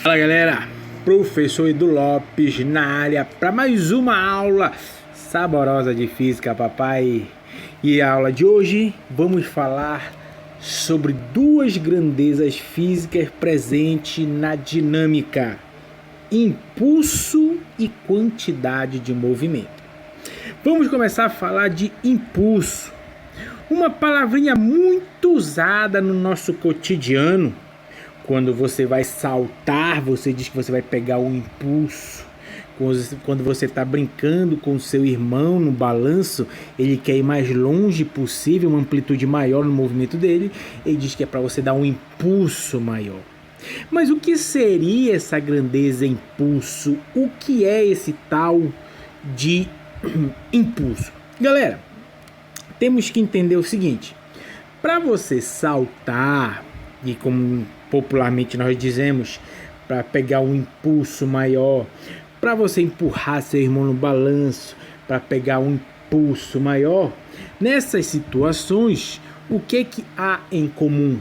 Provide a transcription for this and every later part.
Fala galera, professor Edu Lopes na área para mais uma aula saborosa de física, papai. E a aula de hoje vamos falar sobre duas grandezas físicas presentes na dinâmica: impulso e quantidade de movimento. Vamos começar a falar de impulso, uma palavrinha muito usada no nosso cotidiano. Quando você vai saltar, você diz que você vai pegar o impulso. Quando você está brincando com o seu irmão no balanço, ele quer ir mais longe possível, uma amplitude maior no movimento dele, ele diz que é para você dar um impulso maior. Mas o que seria essa grandeza impulso? O que é esse tal de impulso? Galera, temos que entender o seguinte: para você saltar, e como popularmente nós dizemos, para pegar um impulso maior, para você empurrar seu irmão no balanço, para pegar um impulso maior, nessas situações, o que há em comum?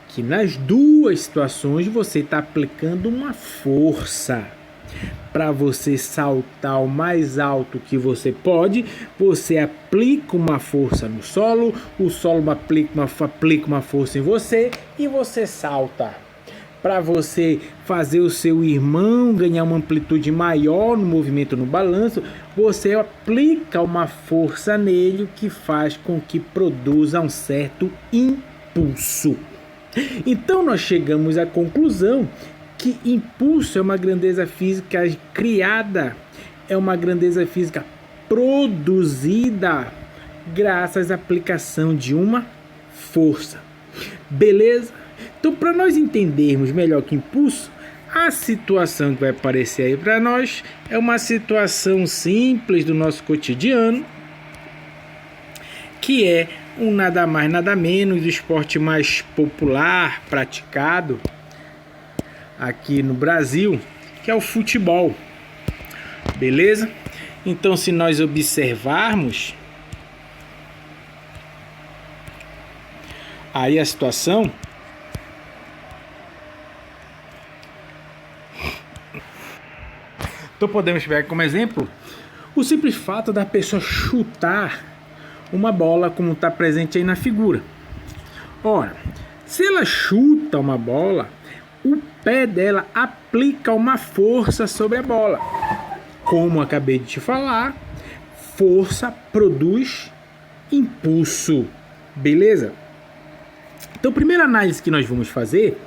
Que nas duas situações você está aplicando uma força. Para você saltar o mais alto que você pode, você aplica uma força no solo, o solo aplica uma força em você e você salta. Para você fazer o seu irmão ganhar uma amplitude maior no movimento no balanço, você aplica uma força nele, o que faz com que produza um certo impulso. Então nós chegamos à conclusão que impulso é uma grandeza física criada, é uma grandeza física produzida graças à aplicação de uma força. Beleza? Então, para nós entendermos melhor que impulso, a situação que vai aparecer aí para nós é uma situação simples do nosso cotidiano, que é um nada mais nada menos, o esporte mais popular praticado aqui no Brasil, que é o futebol. Beleza? Então, se nós observarmos aí a situação, então podemos pegar como exemplo o simples fato da pessoa chutar uma bola, como está presente aí na figura. Ora, se ela chuta uma bola, o pé dela aplica uma força sobre a bola. Como acabei de te falar, força produz impulso. Beleza? Então, a primeira análise que nós vamos fazer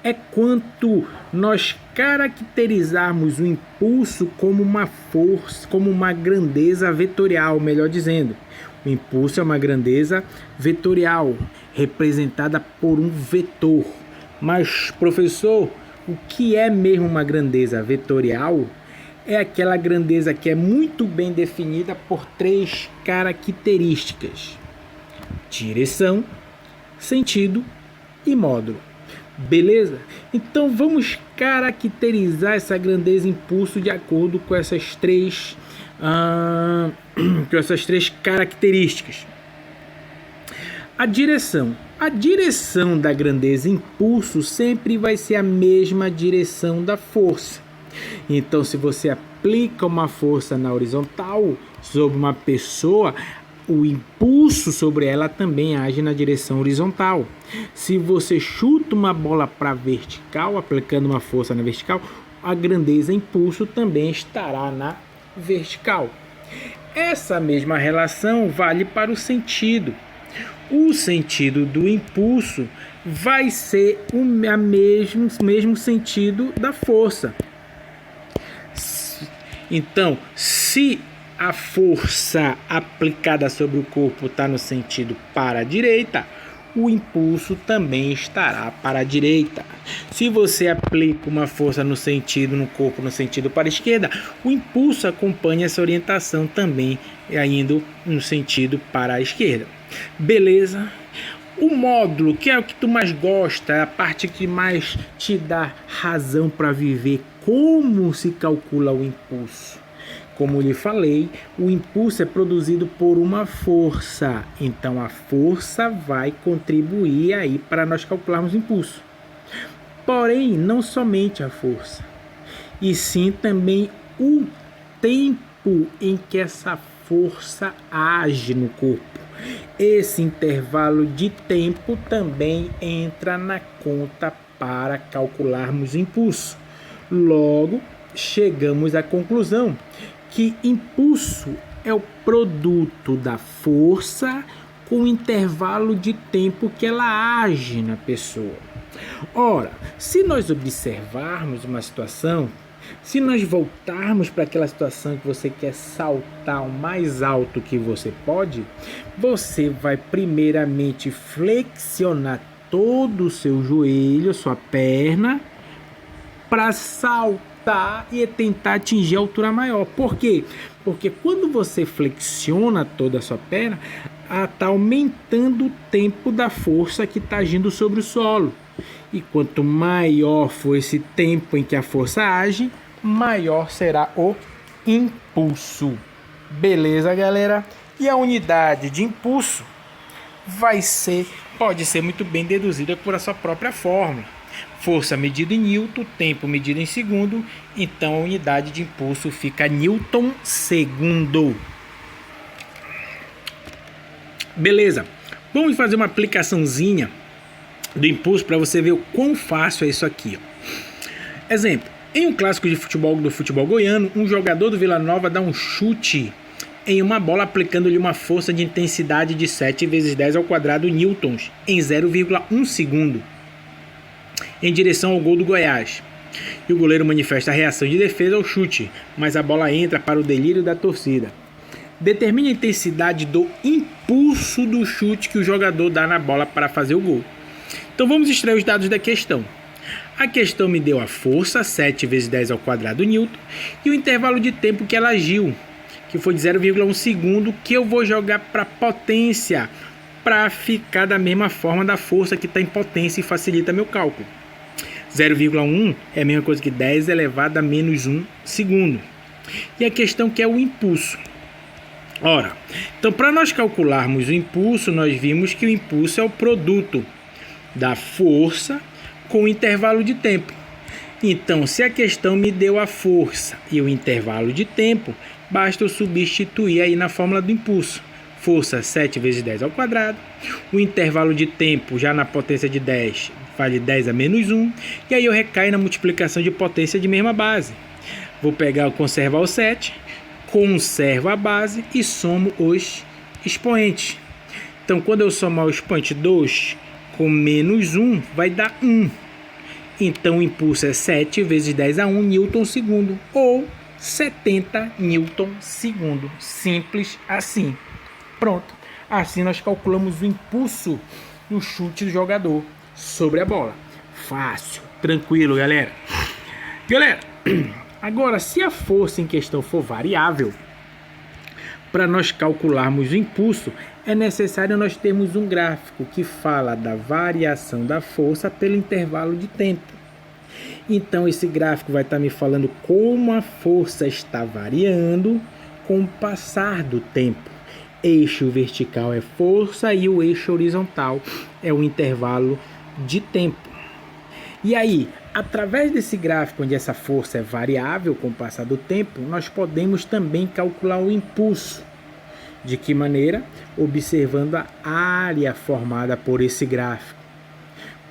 é quanto nós caracterizarmos o impulso como uma força, como uma grandeza vetorial, melhor dizendo. O impulso é uma grandeza vetorial, representada por um vetor. Mas, professor, o que é mesmo uma grandeza vetorial? É aquela grandeza que é muito bem definida por três características: direção, sentido e módulo. Beleza? Então vamos caracterizar essa grandeza impulso de acordo com essas três características. A direção da grandeza impulso sempre vai ser a mesma direção da força. Então, se você aplica uma força na horizontal sobre uma pessoa, o impulso sobre ela também age na direção horizontal. Se você chuta uma bola para vertical, aplicando uma força na vertical, a grandeza impulso também estará na vertical. Essa mesma relação vale para o sentido. O sentido do impulso vai ser o mesmo sentido da força. Então, se a força aplicada sobre o corpo está no sentido para a direita, o impulso também estará para a direita. Se você aplica uma força no corpo no sentido para a esquerda, o impulso acompanha essa orientação também, indo no sentido para a esquerda. Beleza? O módulo, que é o que tu mais gosta, é a parte que mais te dá razão para viver. Como se calcula o impulso? Como lhe falei, o impulso é produzido por uma força. Então, a força vai contribuir aí para nós calcularmos o impulso. Porém, não somente a força, e sim também o tempo em que essa força age no corpo. Esse intervalo de tempo também entra na conta para calcularmos impulso. Logo, chegamos à conclusão que impulso é o produto da força com o intervalo de tempo que ela age na pessoa. Ora, se nós observarmos uma situação, se nós voltarmos para aquela situação que você quer saltar o mais alto que você pode, você vai primeiramente flexionar todo o seu joelho, sua perna, para saltar e tentar atingir a altura maior. Por quê? Porque quando você flexiona toda a sua perna, está aumentando o tempo da força que está agindo sobre o solo. E quanto maior for esse tempo em que a força age, maior será o impulso. Beleza, galera? E a unidade de impulso pode ser muito bem deduzida por a sua própria fórmula. Força medida em Newton, tempo medido em segundo, então a unidade de impulso fica Newton segundo. Beleza, vamos fazer uma aplicaçãozinha do impulso para você ver o quão fácil é isso aqui. Exemplo, em um clássico de futebol do futebol goiano, um jogador do Vila Nova dá um chute em uma bola aplicando-lhe uma força de intensidade de 7 vezes 10 ao quadrado newtons em 0,1 segundo em direção ao gol do Goiás. E o goleiro manifesta a reação de defesa ao chute, mas a bola entra para o delírio da torcida. Determine a intensidade do impulso do chute que o jogador dá na bola para fazer o gol. Então vamos extrair os dados da questão. A questão me deu a força, 7 vezes 10 ao quadrado newton, e o intervalo de tempo que ela agiu, que foi de 0,1 segundo, que eu vou jogar para potência, para ficar da mesma forma da força que está em potência e facilita meu cálculo. 0,1 é a mesma coisa que 10 elevado a menos 1 segundo. E a questão que é o impulso. Ora, então para nós calcularmos o impulso, nós vimos que o impulso é o produto da força com o intervalo de tempo. Então, se a questão me deu a força e o intervalo de tempo, basta eu substituir aí na fórmula do impulso. Força 7 vezes 10 ao quadrado. O intervalo de tempo, já na potência de 10, faz de 10 a menos 1. E aí eu recaio na multiplicação de potência de mesma base. Vou conservar o 7, conservo a base e somo os expoentes. Então, quando eu somar o expoente 2 com menos 1, vai dar 1. Então, o impulso é 7 vezes 10 a 1 newton segundo, ou 70 newton segundo. Simples assim. Pronto. Assim nós calculamos o impulso do chute do jogador sobre a bola. Fácil, tranquilo, galera. Galera, agora, se a força em questão for variável, para nós calcularmos o impulso, é necessário nós termos um gráfico que fala da variação da força pelo intervalo de tempo. Então, esse gráfico vai estar me falando como a força está variando com o passar do tempo. Eixo vertical é força e o eixo horizontal é o intervalo de tempo. E aí, através desse gráfico onde essa força é variável com o passar do tempo, nós podemos também calcular o impulso. De que maneira? Observando a área formada por esse gráfico.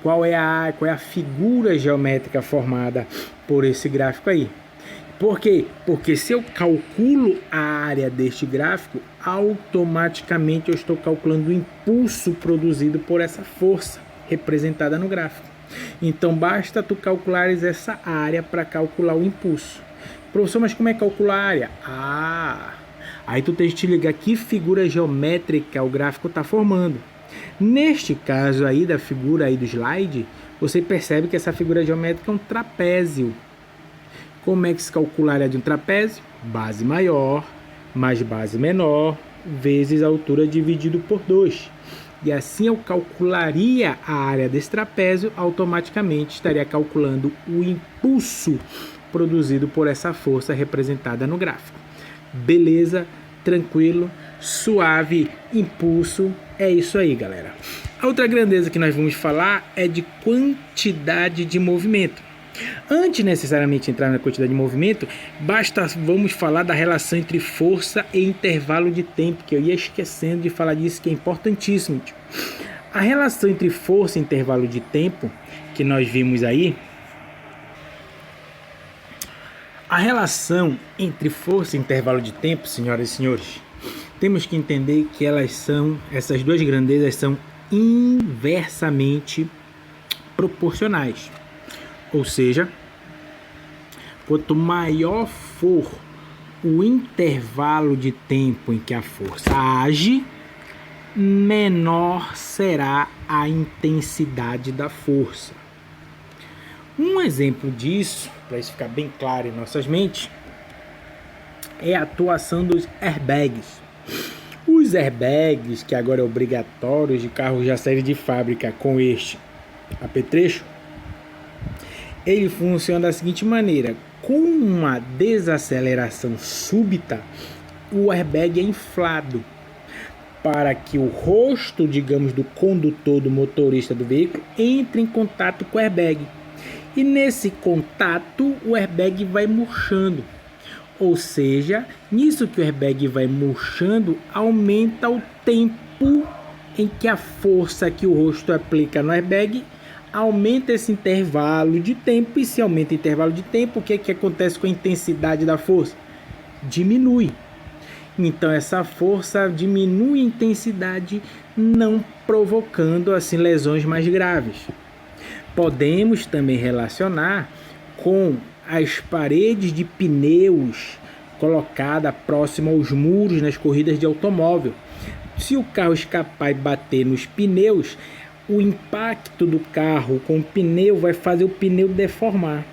Qual é a figura geométrica formada por esse gráfico aí? Por quê? Porque se eu calculo a área deste gráfico, automaticamente eu estou calculando o impulso produzido por essa força representada no gráfico. Então basta tu calculares essa área para calcular o impulso. Professor, mas como é calcular a área? Aí tu tem que te ligar que figura geométrica o gráfico está formando. Neste caso aí da figura aí do slide, você percebe que essa figura geométrica é um trapézio. Como é que se calcula a área de um trapézio? Base maior mais base menor vezes a altura dividido por 2. E assim eu calcularia a área desse trapézio, automaticamente estaria calculando o impulso produzido por essa força representada no gráfico. Beleza, tranquilo, suave, impulso. É isso aí, galera. A outra grandeza que nós vamos falar é de quantidade de movimento. Antes necessariamente de entrar na quantidade de movimento, vamos falar da relação entre força e intervalo de tempo, que eu ia esquecendo de falar disso, que é importantíssimo. Tio. A relação entre força e intervalo de tempo, que nós vimos aí, a relação entre força e intervalo de tempo, senhoras e senhores, temos que entender que essas duas grandezas são inversamente proporcionais. Ou seja, quanto maior for o intervalo de tempo em que a força age, menor será a intensidade da força. Um exemplo disso, para isso ficar bem claro em nossas mentes, é a atuação dos airbags. Os airbags, que agora é obrigatório de carros já saírem de fábrica com este apetrecho, ele funciona da seguinte maneira: com uma desaceleração súbita, o airbag é inflado para que o rosto, digamos, do condutor, do motorista do veículo, entre em contato com o airbag. E nesse contato, o airbag vai murchando. Ou seja, nisso que o airbag vai murchando, aumenta o tempo em que a força que o rosto aplica no airbag aumenta esse intervalo de tempo. E se aumenta o intervalo de tempo, o que acontece com a intensidade da força? Diminui. Então essa força diminui a intensidade, não provocando assim lesões mais graves. Podemos também relacionar com as paredes de pneus colocadas próximo aos muros nas corridas de automóvel. Se o carro escapar e bater nos pneus, o impacto do carro com o pneu vai fazer o pneu deformar.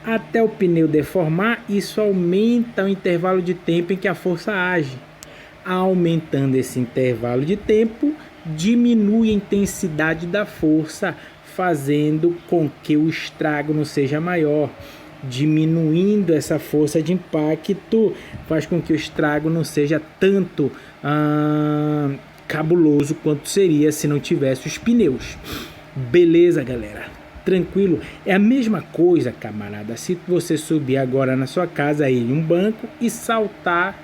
Até o pneu deformar, isso aumenta o intervalo de tempo em que a força age. Aumentando esse intervalo de tempo, diminui a intensidade da força, fazendo com que o estrago não seja maior. Diminuindo essa força de impacto, faz com que o estrago não seja tanto cabuloso quanto seria se não tivesse os pneus. Beleza, galera? Tranquilo? É a mesma coisa, camarada, se você subir agora na sua casa aí em um banco e saltar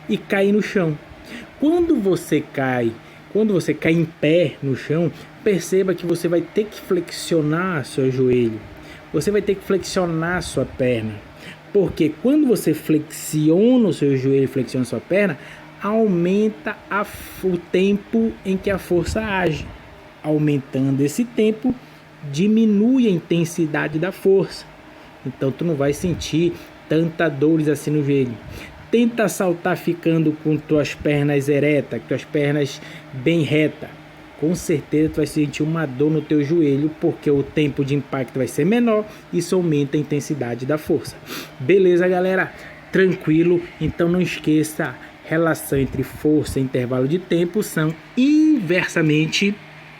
e cair no chão. Quando você cai em pé no chão, perceba que você vai ter que flexionar seu joelho. Você vai ter que flexionar sua perna. Porque quando você flexiona o seu joelho, flexiona a sua perna, aumenta o tempo em que a força age. Aumentando esse tempo, diminui a intensidade da força. Então tu não vai sentir tanta dores assim no joelho. Tenta saltar ficando com tuas pernas eretas, com tuas pernas bem retas. Com certeza tu vai sentir uma dor no teu joelho, porque o tempo de impacto vai ser menor. Isso aumenta a intensidade da força. Beleza, galera? Tranquilo? Então não esqueça, relação entre força e intervalo de tempo são inversamente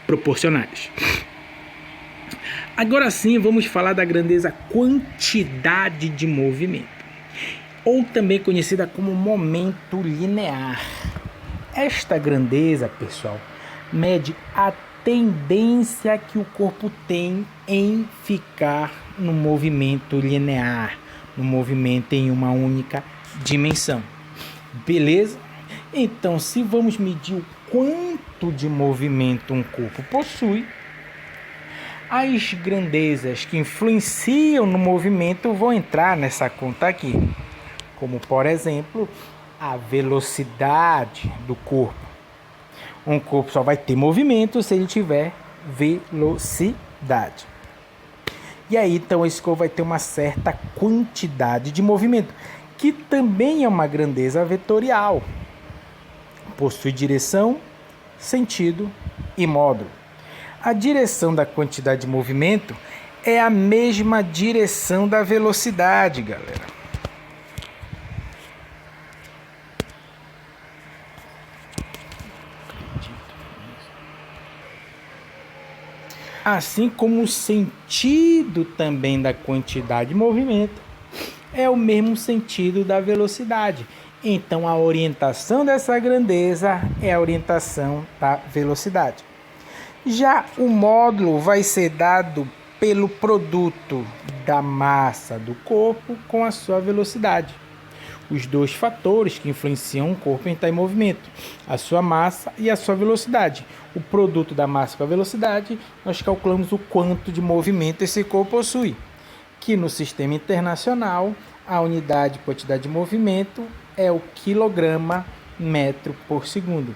proporcionais. Agora sim, vamos falar da grandeza quantidade de movimento, ou também conhecida como momento linear. Esta grandeza, pessoal, mede a tendência que o corpo tem em ficar no movimento linear, no movimento em uma única dimensão. Beleza? Então, se vamos medir o quanto de movimento um corpo possui, as grandezas que influenciam no movimento vão entrar nessa conta aqui, como por exemplo a velocidade do corpo. Um corpo só vai ter movimento se ele tiver velocidade. E aí então esse corpo vai ter uma certa quantidade de movimento, que também é uma grandeza vetorial. Possui direção, sentido e módulo. A direção da quantidade de movimento é a mesma direção da velocidade, galera. Assim como o sentido também da quantidade de movimento é o mesmo sentido da velocidade. Então a orientação dessa grandeza é a orientação da velocidade. Já o módulo vai ser dado pelo produto da massa do corpo com a sua velocidade. Os dois fatores que influenciam o corpo em estar em movimento, a sua massa e a sua velocidade. O produto da massa com a velocidade, nós calculamos o quanto de movimento esse corpo possui, que no sistema internacional, a unidade de quantidade de movimento é o quilograma metro por segundo.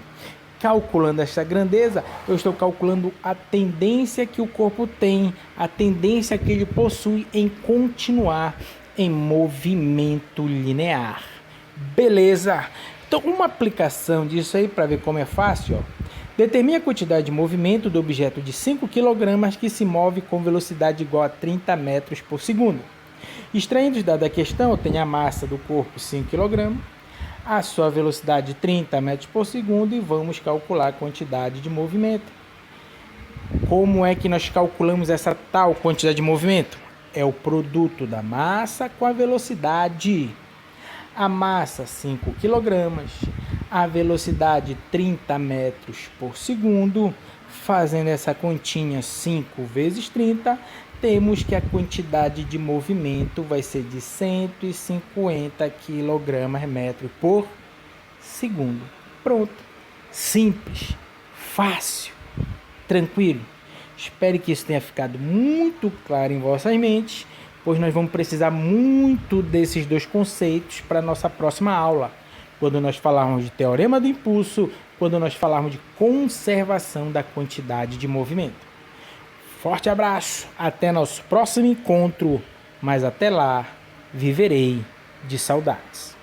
Calculando essa grandeza, eu estou calculando a tendência que o corpo tem, a tendência que ele possui em continuar em movimento linear. Beleza? Então, uma aplicação disso aí, para ver como é fácil, ó. Determine a quantidade de movimento do objeto de 5 kg que se move com velocidade igual a 30 metros por segundo. Extraindo os dados da questão, eu tenho a massa do corpo 5 kg, a sua velocidade 30 metros por segundo e vamos calcular a quantidade de movimento. Como é que nós calculamos essa tal quantidade de movimento? É o produto da massa com a velocidade. A massa 5 kg, a velocidade 30 metros por segundo. Fazendo essa continha 5 vezes 30, temos que a quantidade de movimento vai ser de 150 kg metro por segundo. Pronto. Simples, fácil, tranquilo. Espero que isso tenha ficado muito claro em vossas mentes, pois nós vamos precisar muito desses dois conceitos para a nossa próxima aula, quando nós falarmos de teorema do impulso, quando nós falarmos de conservação da quantidade de movimento. Forte abraço, até nosso próximo encontro, mas até lá, viverei de saudades.